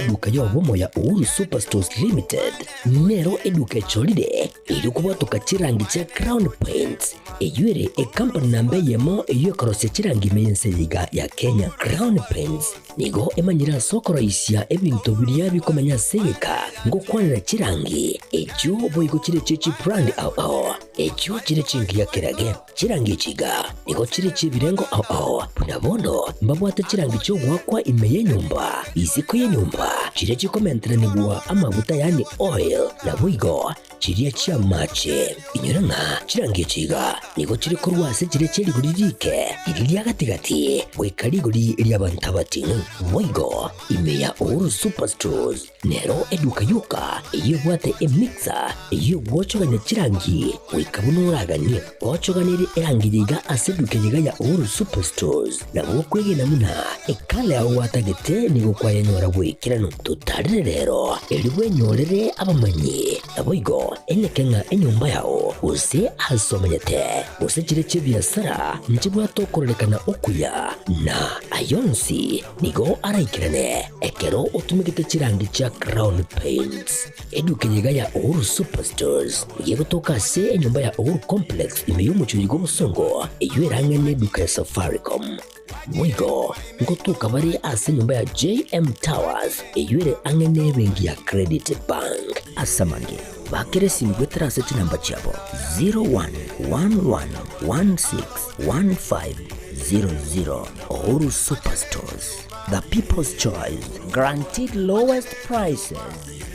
eduka yobomo ya Uhuru Superstores Limited nero eduka cholide ilikuwa tukachirangi cha Crown Paints eyuere company nambe yemo eyokorosya chirangi mense yiga ya Kenya. Crown Paints nigo emanyira sokoro isya ebintu biria bikomanya segeka ngo kwanira chirangi echo boigo chire chichi brand ao echo chire chingi ya kirage chirangi chiga nigo chire chibirengo ao punabono mbabwata chirangi cyo gwakwa imeye nyumba iziko ye nyumba chire chikomentera nibwa amavuta yani oil na boigo chiriya chia mache inyuranga chirangi chiga nigo chire korwase chire cheri guririke iriya gatigati wekari guri iriya bantabati boigo imeya Uhuru Superstores nero eduka yuka iyo bwate emixer iyo bwochoganya chirangi wikabunuraganye bwochoganire erangi yiga aseduke yiga ya Uhuru Superstores na bokwege namuna ekale aho watagete nigo kwayanyora wikirano tutarire rero eliwe nyorere abamanyi na boigo enekenga enyumba yao use asomanyete use chire chibiasara nchibwa tokorelekana okuya na ayonsi nigo araikirane ekero utumikite chirangi cha Crown Paints eduke yiga ya Uhuru Superstores yego tokase enyumba ya Uhuru Complex imeyumucho yigo musongo eyuerange neduka ya Safaricom mwigo ngotuka bari ase nyumba ya JM Towers eyuere angene bengi ya Credit Bank asamange bakere simgwetera seti namba chabo 0111161500. Uhuru Superstores, the people's choice, guaranteed lowest prices.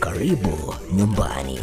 Karibu nyumbani.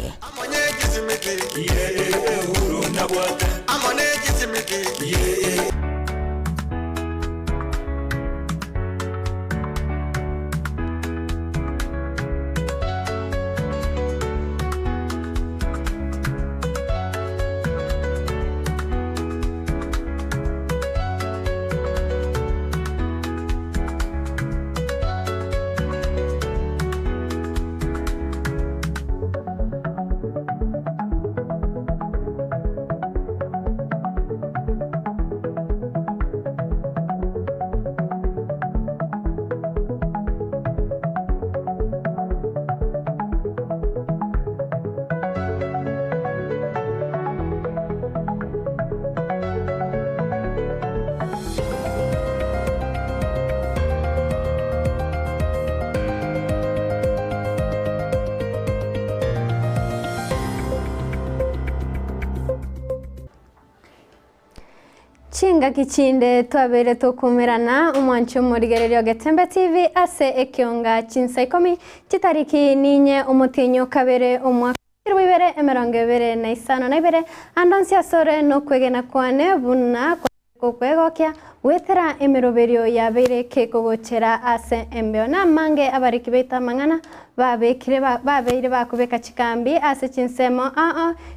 Chinga kichinde twabere tukumirana umwancho murigererio Getembe TV ase ekionga chinsaikomi chitariki ninye umutinyo kabere umwaka wibere emerongebere na isano na ibere andonsia sore no kwegena kwane buna kwegokya wetera emeroberio yabere kekogochera ase embeo na mange abarikibeta mangana babeire bakubeka chikambi ase chinsemo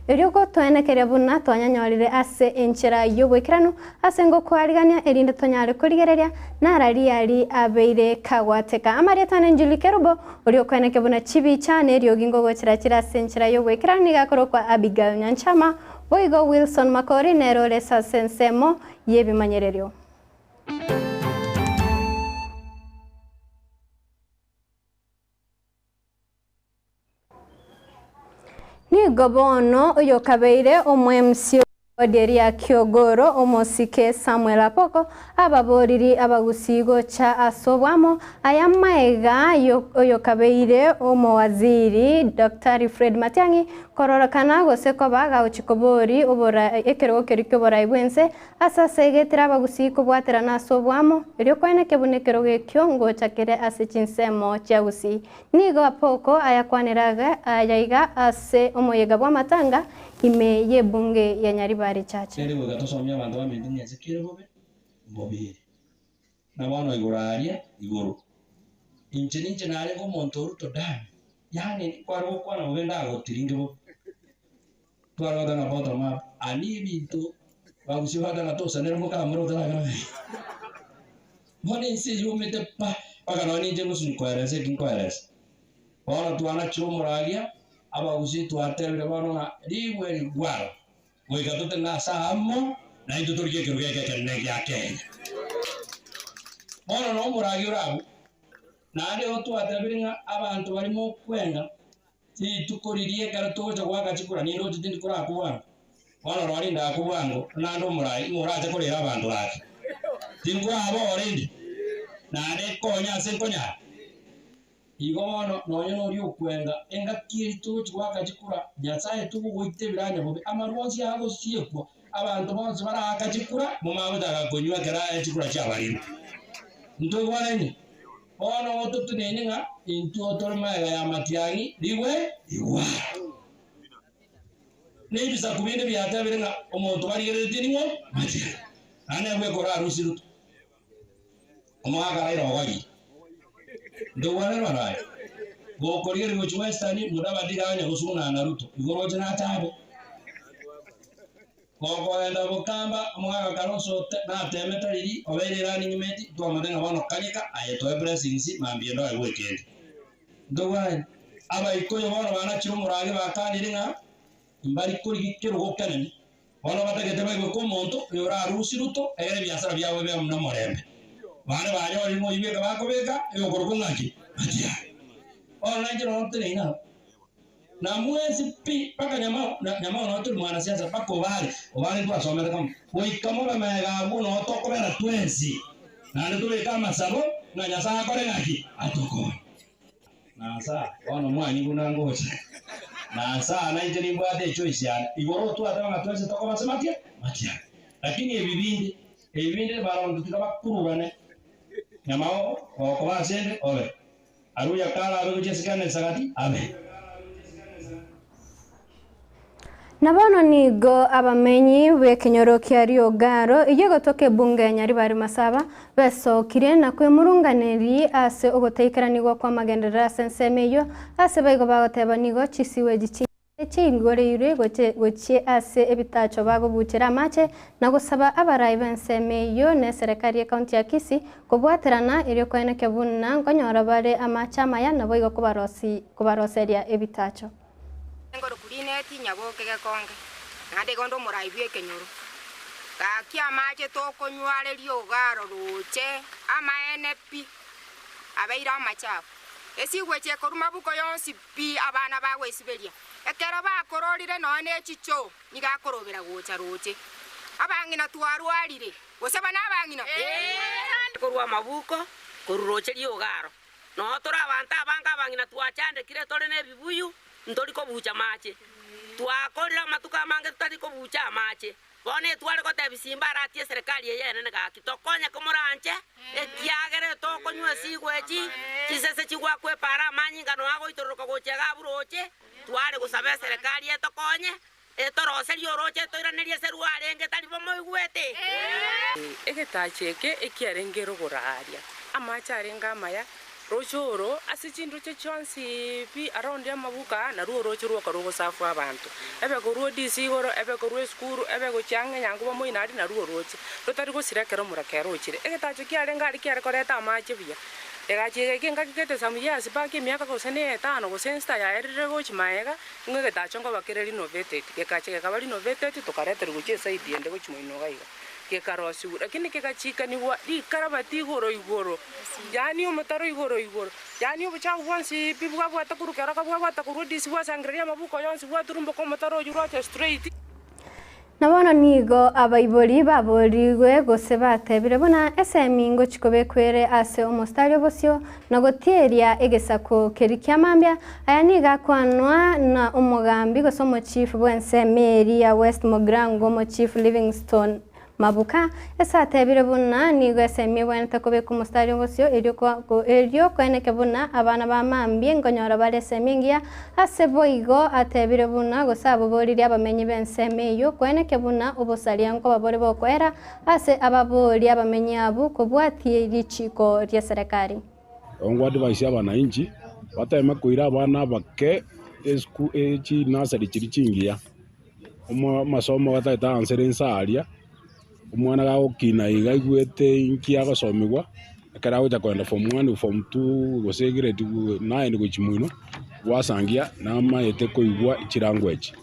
eriogo twenekere buna twanyanyorire ase enchera yobwekirano ase ngo kwarigania erinde tonyare kurigereria narari ari abeire kagwateka amarieta Angelique Robo orio kweneke buna chibi chane eriogi ngo gochera ase enchera yobwekirano nigakorokwa Abigail Nyanchama boigo Wilson Makori nero lesa sensemo yebimanyererio. Ni gobono oyo kabeire omwemsio Oderia Kiogoro omosike Samuel Apoko ababoriri abagusigo cha asobwamo ayamaega oyo kabeire omowaziri Dr. Fred Matiang'i kororokana goseko baga uchikobori obora ekerogo kerikyo bora ibwense asasegetera abagusiko bwatera nasobwamo eryo kweneke bunekero gekyo ngo chakere ase chinsemo chagusi nigo Apoko ayakwaniraga ayaiga ase omoyega bwa matanga ime ye bunge ya Nyaribari chache. Nere wega tosomya abantu bamenye neze kire bobe. Na bano iguraria iguru. Inche nare ngo monto ruto dani. Yani kwaro kwana ogenda agotiringe bo. Twaro dana boto map ani bintu bagusi hada na tosa nere muka amro dana. Mone nsi yumete pa pagano ni nje musun kwarese kin kwarese. Bana tuana chumuragia abagusi tuatele bano na liwe gwara. Wega tote na samo na into turike kirugeke kene yake. Bana no muragi urabu nari otwatebiringa abantu barimo kwenga tukoririe kare toje gwaka chikura ni roje tindi kura kubanga wana rwari nda kubango nando murai muraje korera abantu bake tingwa abo orindi nare konya senkonya igono noyo nori okwenga engakiri toje gwaka chikura nyasaye tugugoite biranya bobe amarwonsi yago siekwo abantu bonse baraka chikura mumabutaga konywa kera chikura chabarimo ntogwaneni ono otutunenga into otolmaga ya matiangi liwe iwa nebisa kubinde byatabirenga omuntu barigerete niwo matiangi ane bwe kora rusiruto omwaka rairo wagi ndogwana baraye go korigere go chwestani mudabadira anya gusuna na ruto igoroje na tabe Koko enda bukamba mwaka karoso na temeta lili obere running mate to amadenga bano kanyika ayeto blessings mambie ndo ayi weekend ndogwa aba ikoyo bano bana chirumurage bakaniringa mbari kuri gikero gokanene bano bategete bayi ko monto yora rusi ruto ere byasara byawe bya muna morembe bana banyo limo ibeka bakobeka yo gorogongaki atia ona njiro ntenina na mwezi pi paka nyama no tu mwana siasa pako obali tu asomera kama we kamora mega muno otokobera twensi na ndio kama sabo na nyasa akore ngaki atoko na sa ono mwani kuna ngocha na sa na iteni bwade choice ya igoro tu atama twensi tokoba sematia matia lakini ebibinde barongo tukabakuru nyamao okoba sende obe aruya kala arujesikane sagati abe Nabono nigo abamenyi bekenyoro kiario garo iyo gotoke bunge nyari bari masaba besokire na kwemurunganeri ase ogoteikeranirwa kwa magendera sensemeyo ase baigo bagoteba nigo chisiwe gichi ingore yure goche ase ebitacho bagobuchera mache na gusaba abarayi bensemeyo ne serikali ya county ya Kisii kubwaterana iri kwene kebunna ngonyora bare amachama ya nabo igo kubaroseria ebitacho ngoro kurine tinya boke gekonge nande gondo murai bwe kenyoro ka kia mache to konyware liogaro ruche ama NP abeira machafu esigwe che koruma buko yonsi pi abana bagwe siberia ekero bakororire none chicho nigakorobera gocha ruche abangina twarwarire goseba nabangina korwa mabuko koruroche liogaro no tora abantu abangina twachande kire tore ne bibuyu ndori ko bucha mache twakorira matuka mange tutari ko bucha mache bone tware ko tebisimba ratie serikali yene ne ga kitokonya ko moranje ekiagere to konywa sigwechi kisese chigwa kwe para manyinga no ago itoroka gochega buroche tware gusabe serikali etokonye etorose lyoroche toiranerie seruare nge tari bomo igwete egetacheke ekiarengero goraria amacha arenga maya rochoro asichindu chechonsi pi around ya mabuka na ruo rocho ruo karugo safu abantu ebe ko ruo DC goro ebe ko ruo skuru ebe ko change nyangu bomo inari na ruo roche rotari go sirekero murakero ochire egetacho kiarenga ari kiare koreta amache bia egachege kinga kigete samuya sipaki miaka ko sene 5 go sensta ya erire go chimaega ngegetacho ngo bakere renovated gekachege kabari renovated tokarete go chesaidi ende go chimoino gaiga kekarosi lakini kekachika ni wa di karabati igoro yani umotaro igoro yani ubuchafu bwansi bibwa bwata kurukera kabwa bwata kurudisi bwasangreria mabuko yonsi bwaturumbo ko motaro yuroche straight Nabono nigo abaibori baborigwe gose batebire bona esemingo chikobe kwere ase omostario bosio na gotieria egesako kerikia mambia aya niga kwanwa na umugambi gosomo chief bwensemeri ya West Mogrango mo chief Livingstone Mabuka esatebire buna nigo esemye bwana takobe ku mustario bosio elio kwene kebuna abana ba mambie ngonyora bare semingia ase boigo atebire buna gosabo boriri abamenyi bensemeyo kwene kebuna obosalia ngo babore bokwera ase ababori abamenyi abu kubwatie lichiko rya serikali ongo advice abananchi batema kuira abana bake esku echi nasari chirichingia masomo gataita answerensaria umwana gago kina igaigwete inki agasomigwa akara goja kwenda form 1 form 2 gose grade 9 gochimuino wasangia na mayete koigwa chirangwechi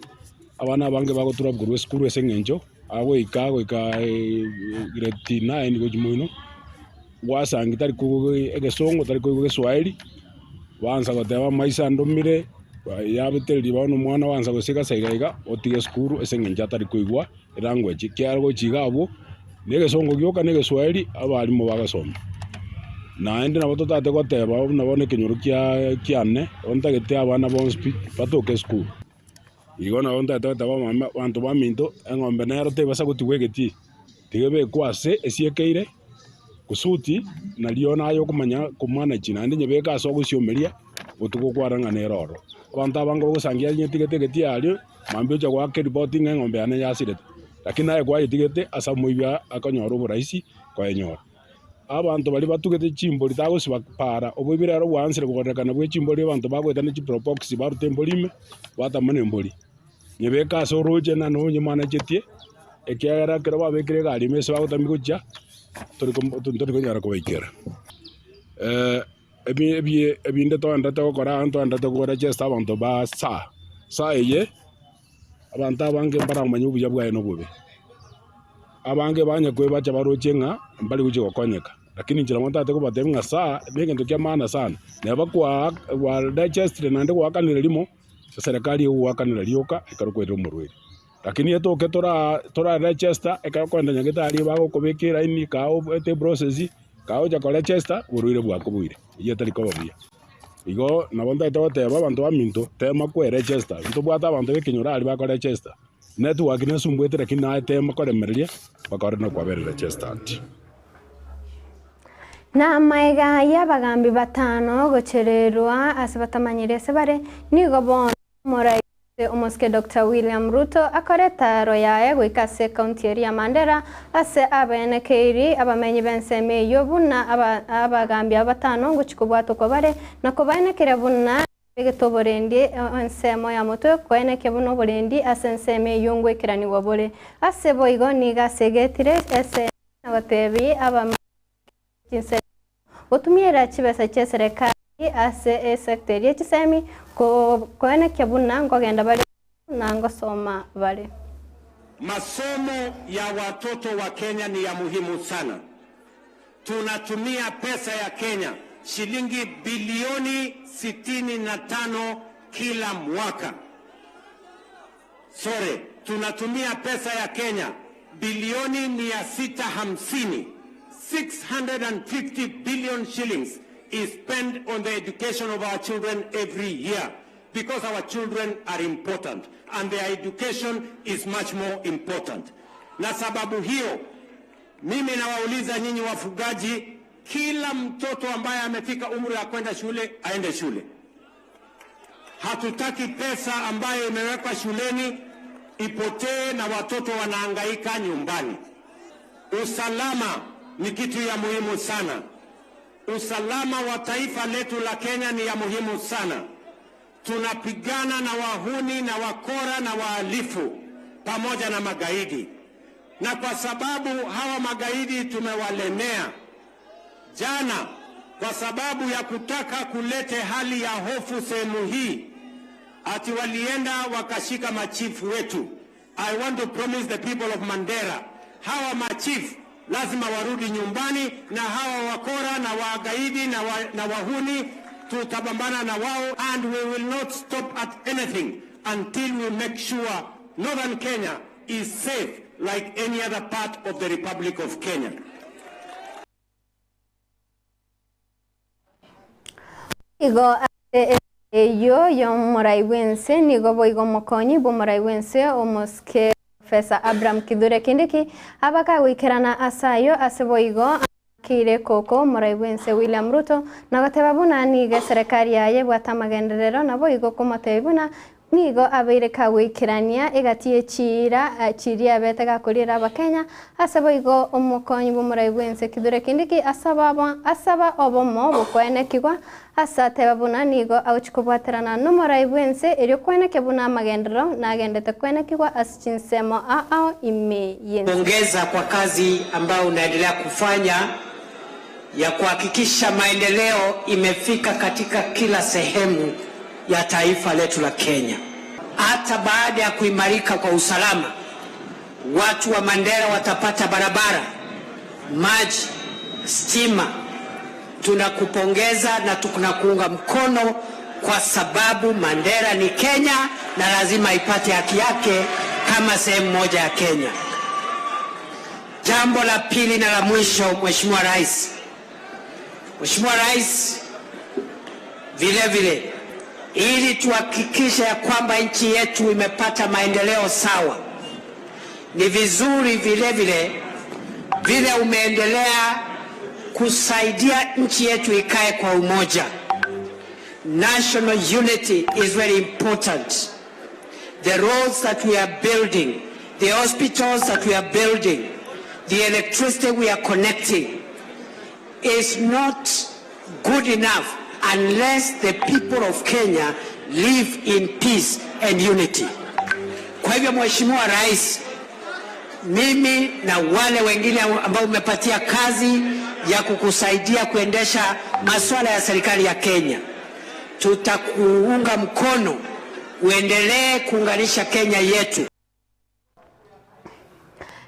abana bange bagotura bugurwe school esengenjo abo ikago grade 9 gochimuino wasangi tari kugo egesongo tari kugo Kiswahili wanza goteba maisa ndomire yabitereri bano mwana wanza gusika saiga otige skuru esengenja tari kuigwa language kyargo chigabo negesongo gyoka negeswahili abarimu bagasoma naende nabo totate goteba nabone kinyuru kyane ontagete abana bonspi batoke skuru igo nabo ntate goteba mama bantu baminto eng'ombe nero tebasa gotigwegeti tigebe kwase esiekeire kusuti na liona ayo kumanya kumana china ndi nyebeka aso gusyomeria utuko kwaranga neroro abantu abango gusangia nyetigete alio mambio cha kwa reporting ng'ombe ane yasire lakini naye kwa yitigete asa muibya akanyoro buraisi kwa enyoro abantu bali batugete chimbo litago sibapara obubira ro wansire kugorekana bwe chimbo li abantu bagwetana chi propox baru tembolime batamane mboli nyebeka aso roje na no nyemana chetie ekiara kero babekire gali mese bagotamikuja turi nyara kubaikira ebinde to anda to kora anto anda to kora chesta abantu ba sa eye abantu abange para manyu buya bwa eno bube abange banya kwe bacha barochenga mbali kuchi kokonyeka lakini njira monta te kubatemga sa benge ndokia maana sana neba kwa digest nande kwa kanira limo serikali uwakanira lioka ikarukwete murwiri lakini etoke tora Leicester ekakwenda nyageta ali bago kubekira ini kao ete process kao ja Leicester urwire bwako bwire yetali ko babia igo nabonda itote abantu baminto tema ku Leicester nto bwata abantu bekinyura ali bako Leicester network nesumbwete lakini na tema ko remeria bakorena kwa bere Leicester na maiga yabagambi batano gochererwa asibatamanyire sebare nigo bon morai Umuske Dr. William Ruto akoreta royaye gwikase county ya Mandera ase abene keiri abamenyi benseme yobuna abagambi abatano guchikubwato kobare nakobane kerebuna begetoborendi ensemo ya moto kwene kebuno borendi asenseme yungwe kirani wobore ase boigo niga segetire ese abatebi abamenyi utumiera chibesa cha serikali ase secretary chisemi kwene kebuna ngogenda bali nango soma bali. Masomo ya watoto wa Kenya ni ya muhimu sana. Tunatumia pesa ya Kenya shilingi bilioni 65 kila mwaka. Tunatumia pesa ya Kenya bilioni 650. 650 billion shillings is spent on the education of our children every year because our children are important and their education is much more important. Na sababu hiyo, mimi nawauliza nyinyi wafugaji, kila mtoto ambaye amefika umri wa kwenda shule, aende shule. Hatutaki pesa ambayo imewekwa shuleni ipotee na watoto wanahangaika nyumbani. Usalama ni kitu ya muhimu sana. Usalama wa taifa letu la Kenya ni ya muhimu sana. Tunapigana na wahuni na wakora na wahalifu pamoja na magaidi. Na kwa sababu hawa magaidi tumewalemea jana, kwa sababu ya kutaka kulete hali ya hofu sehemu hii, ati walienda wakashika machifu wetu. I want to promise the people of Mandera, hawa machifu lazima warudi nyumbani, na hawa wakora na wagaidi na wahuni tutapambana na wao, and we will not stop at anything until we make sure Northern Kenya is safe like any other part of the Republic of Kenya. Yo moraiwense nigo boigo mokonyi bo moraiwense omoske Profesa Abraham Kithure Kindiki abaka wikerana asayo aseboigo kire koko moraiwense William Ruto na gotebabuna nige serikali yaye bwatamagenderero na boigo komotebuna nigo abeire kawikirania egatie chiria betega kurira abakenya aseboigo omukonyi bo moraiwense Kithure Kindiki asaba obomo bukwenekigwa asatebabuna nigo auchikobwaterana no moraiwense eryo kwenekebuna amagendero na agendete kwenekigwa asichinsemo ao imeyense. Ongeza kwa kazi ambayo unaendelea kufanya ya kuhakikisha maendeleo imefika katika kila sehemu ya taifa letu la Kenya. Hata baada ya kuimarika kwa usalama, watu wa Mandera watapata barabara, maji, stima. Tunakupongeza na tunakuunga mkono kwa sababu Mandera ni Kenya na lazima ipate haki yake kama sehemu moja ya Kenya. Jambo la pili na la mwisho, Mheshimiwa Rais. Mheshimiwa Rais, vile ili tuhakikishe ya kwamba nchi yetu imepata maendeleo sawa, ni vizuri vile umeendelea kusaidia nchi yetu ikae kwa umoja. National unity is very important. The roads that we are building, the hospitals that we are building, the electricity we are connecting is not good enough unless the people of Kenya live in peace and unity. Kwa hivyo Mheshimiwa Rais, mimi na wale wengine ambao umepatia kazi ya kukusaidia kuendesha masuala ya serikali ya Kenya, tutakuunga mkono uendelee kuunganisha Kenya yetu.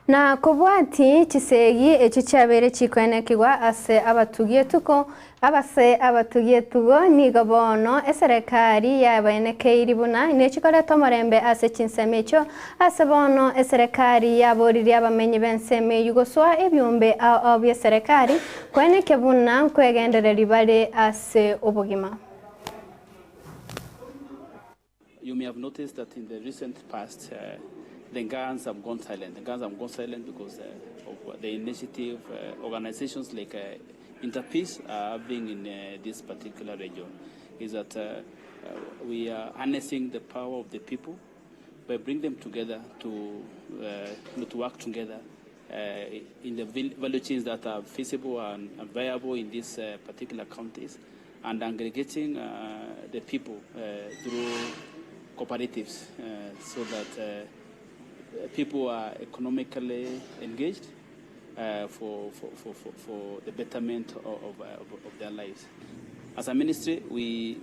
Na kubwati chisegi echichabere chikwenekirwa ase abatugie tuko ni gabono eserekari yabanekeiri buna nechikoretwa marembe ase chinsemecho ase bono eserekari yaboriri abamenyi benseme yugoswa ebyombe abye serekari kweneke buna kwegendereri bare ase obugima. You may have noticed that in the recent past, the Ngans have gone silent. The Ngans have gone silent because of the initiative organizations like Interpeace are having in this particular region. Is that we are harnessing the power of the people by bringing them together to work together in the value chains that are feasible and viable in these particular counties, and aggregating the people through cooperatives so that people are economically engaged for the betterment of their lives. As a ministry, we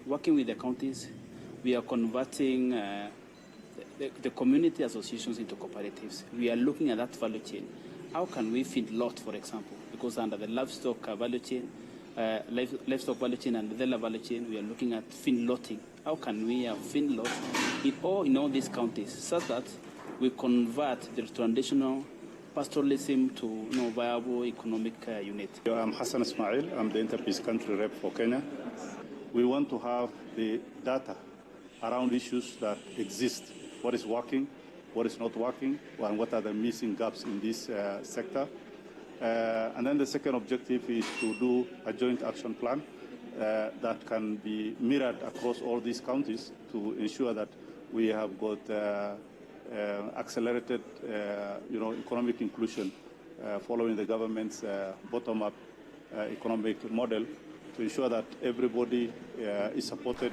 working with the counties, we are converting the community associations into cooperatives. We are looking at that value chain. How can we feed lot, for example? Because under the livestock value chain, livestock value chain and the value chain, we are looking at fin lotting. How can we have fin lot in all these counties such that we convert the traditional pastoralism to viable economic unit? I'm Hassan Ismail. I'm the Interpeace country rep for Kenya. We want to have the data around issues that exist. What is working, what is not working, and what are the missing gaps in this sector. And then the second objective is to do a joint action plan that can be mirrored across all these counties to ensure that we have got accelerated economic inclusion following the government's bottom-up economic model to ensure that everybody is supported.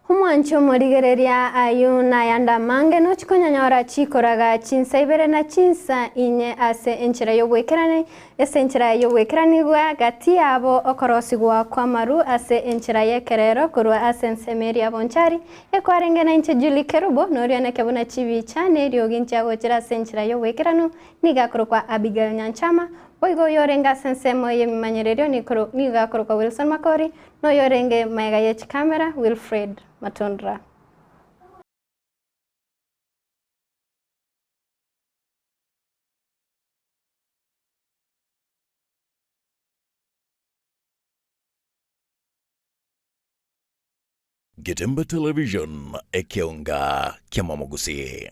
Humwancho morigereria ayuna yanda mange no chikonyanyora chikoraga chinsa ibere na chinsa inye ase enchira yobwekerane ese enchira yobwekeranirwa gati abo okorosigwa kwa maru ase enchira yekerero kurwa ase nsemeria bonchari ekwarenge na inche Julie Kerubo noriana kebona chibi chane riogincha gochira ase enchira yobwekerano nigakorwa Abigail Nyanchama oigo yorenga sensemo yemimanyererio nigakorwa Wilson Makori no yorenge maega yech camera Wilfred Matondra. Getembe Television ekionga kia Mwamogusi.